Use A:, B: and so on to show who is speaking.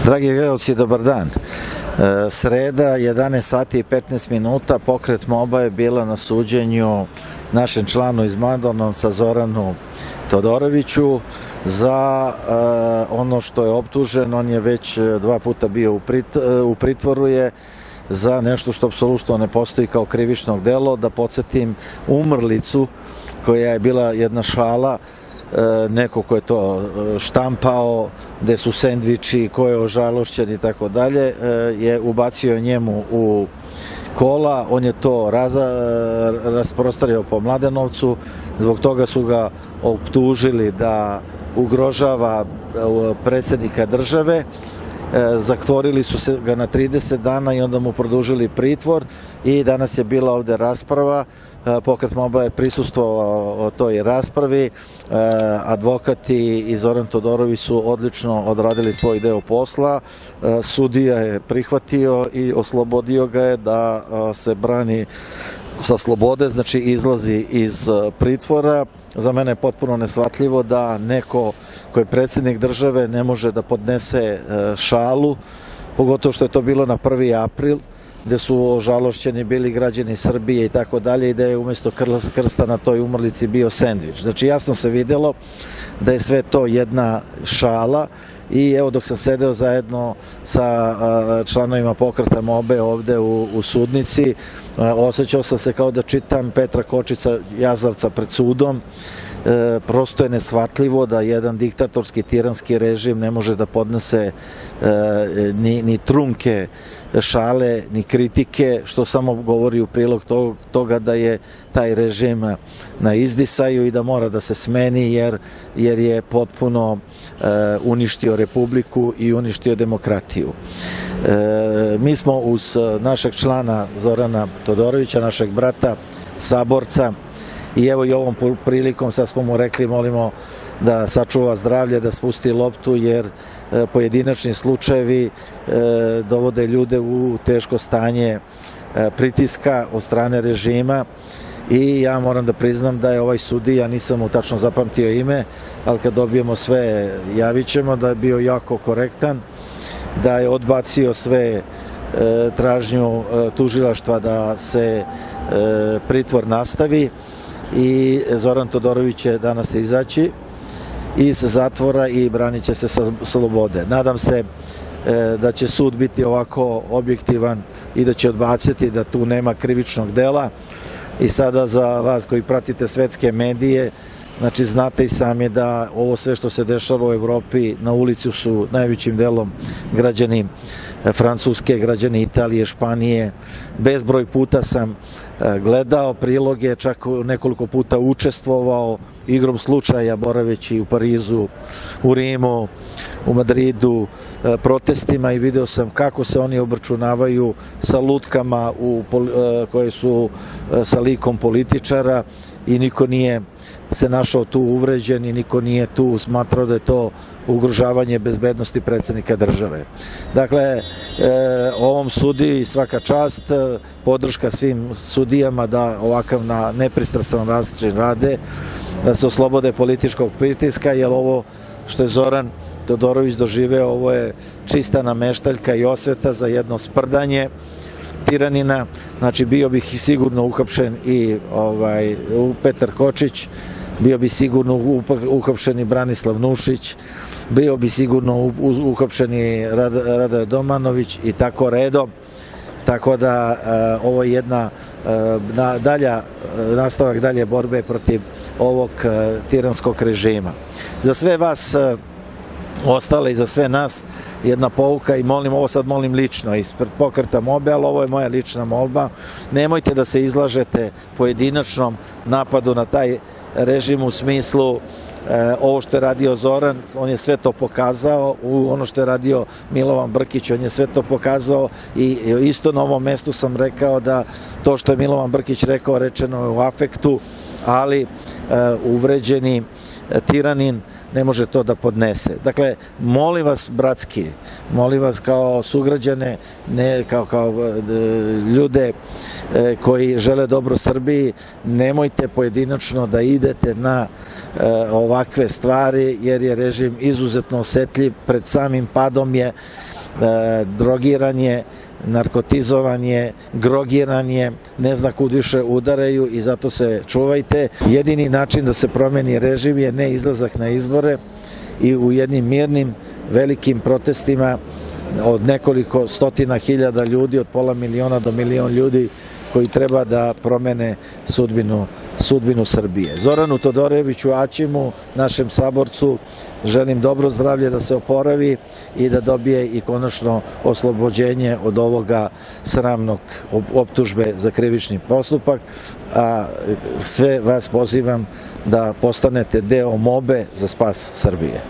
A: Dragi gledalci, dobar dan. Sreda, 11 sati i 15 minuta, Pokret MOBA je bila na suđenju našem članu iz Mladenovca Zoranu Todoroviću za ono što je optužen. On je već 2 puta bio u pritvoru je za nešto što apsolutno ne postoji kao krivično delo. Da podsjetim, umrlicu koja je bila jedna šala, neko ko je to štampao, gde su sendviči, ko je ožalošćen i tako dalje, je ubacio njemu u kola. On je to rasprostranio po Mladenovcu, zbog toga su ga optužili da ugrožava predsjednika države. Zatvorili su ga na 30 dana i onda mu produžili pritvor i danas je bila ovde rasprava. Pokret MOBA je prisustvovao toj raspravi. Advokati i Zoran Todorović su odlično odradili svoj deo posla. Sudija je prihvatio i oslobodio ga je da se brani sa slobode, znači izlazi iz pritvora. Za mene je potpuno neshvatljivo da neko ko je predsjednik države ne može da podnese šalu, pogotovo što je to bilo na 1. april, gde su ožalošćeni bili građani Srbije i tako dalje, i da je umjesto krsta na toj umrlici bio sendvič. Znači jasno se videlo da je sve to jedna šala. I evo, dok sam sedeo zajedno sa članovima Pokreta MOBA ovde u sudnici, osjećao sam se kao da čitam Petra Kočića Jazavca pred sudom. Prosto je neshvatljivo da jedan diktatorski, tiranski režim ne može da podnese ni trunke šale, ni kritike, što samo govori u prilog toga da je taj režim na izdisaju i da mora da se smeni, jer je potpuno uništio Republiku i uništio demokratiju. Mi smo uz našeg člana Zorana Todorovića, našeg brata, saborca, i evo i ovom prilikom sad smo mu rekli, molimo da sačuva zdravlje, da spusti loptu, jer pojedinačni slučajevi dovode ljude u teško stanje pritiska od strane režima. I ja moram da priznam da je ovaj sudija, nisam mu tačno zapamtio ime, ali kad dobijemo sve javit ćemo, da je bio jako korektan, da je odbacio sve tražnju tužilaštva da se pritvor nastavi, i Zoran Todorović će danas izaći iz zatvora i branit će se sa slobode. Nadam se da će sud biti ovako objektivan i da će odbaciti da tu nema krivičnog dela. I sada za vas koji pratite svetske medije, znači znate i sami da ovo sve što se dešava u Evropi, na ulici su najvećim delom građani Francuske, građani Italije, Španije. Bezbroj puta sam gledao priloge, čak nekoliko puta učestvovao igrom slučaja boraveći u Parizu, u Rimu, u Madridu, protestima, i video sam kako se oni obračunavaju sa lutkama koje su sa likom političara, i niko nije se našao tu uvređen i niko nije tu smatrao da je to ugrožavanje bezbednosti predsjednika države. Dakle, ovom sudiji svaka čast, podrška svim sudijama da ovakav na nepristrasan način rade, da se oslobode političkog pritiska, jer ovo što je Zoran Todorović doživeo, ovo je čista nameštaljka i osveta za jedno sprdanje tiranina. Znači, bio bih sigurno uhapšen i Petar Kočić, bio bi sigurno uhapšen i Branislav Nušić, bio bi sigurno uhapšen i Radoje Domanović i tako redom. Tako da ovo je jedna nastavak dalje borbe protiv ovog tiranskog režima. Za sve vas ostale i za sve nas jedna pouka, i molim lično ispred Pokreta MOBA, ali ovo je moja lična molba. Nemojte da se izlažete pojedinačnom napadu na taj režim, u smislu ovo što je radio Zoran, on je sve to pokazao, ono što je radio Milovan Brkić, on je sve to pokazao, i isto na ovom mestu sam rekao da to što je Milovan Brkić rekao, rečeno je u afektu, ali uvređeni tiranin ne može to da podnese. Dakle, molim vas bratski, molim vas kao sugrađane, ne kao ljude koji žele dobro Srbiji, nemojte pojedinačno da idete na ovakve stvari, jer je režim izuzetno osetljiv. Pred samim padom je drogiranje, narkotizovanje, grogiranje, ne zna kud više udaraju i zato se čuvajte. Jedini način da se promeni režim je ne izlazak na izbore i u jednim mirnim, velikim protestima od nekoliko stotina hiljada ljudi, od pola miliona do milion ljudi koji treba da promene sudbinu Srbije. Zoranu Todoroviću Aćimu, našem saborcu, želim dobro zdravlje, da se oporavi i da dobije i konačno oslobođenje od ovoga sramnog optužbe za krivični postupak, a sve vas pozivam da postanete deo MOBE za spas Srbije.